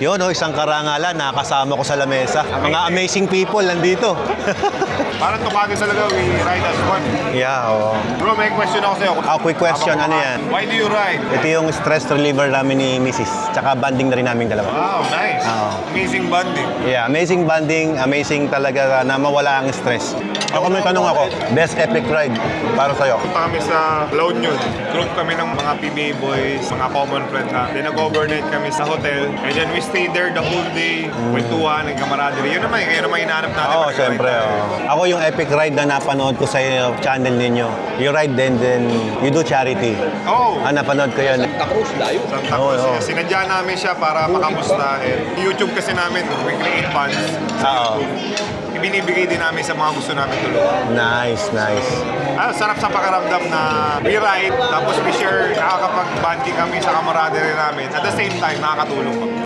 Yun, isang karangalan, nakasama ko sa lamesa. Mga amazing people nandito. Parang Ducati talaga, we ride as one. Yeah, oo. Bro, may question ako sa'yo. Quick question, ano yan? Why do you ride? Ito yung stress reliever namin ni Mrs. Tsaka banding na rin namin dalawa. Wow, nice. Amazing bonding. Yeah, amazing banding, amazing talaga na mawala ang stress. Ako may tanong ako, best epic ride para sa'yo? Punta kami sa La Union. Group kami ng mga PBA boys, mga common friend natin. Nag-overnight kami sa hotel. And then we stayed there the whole day. Kwentuhan, camaraderie. Yun naman hinahanap natin. Oo, syempre. Ako yung epic ride na napanood ko sa channel ninyo. You ride then you do charity. Oh, Napanood ko yun. Santa Cruz. Oo. Sinadya namin siya para makamusta. YouTube kasi namin, we create funds. Oo. Ibinibigay din namin sa mga gusto namin tulungan. Nice. Sarap sa pakiramdam na we ride, tapos we share, nakakapag-banding kami sa camaraderie namin. At the same time, nakakatulong kami.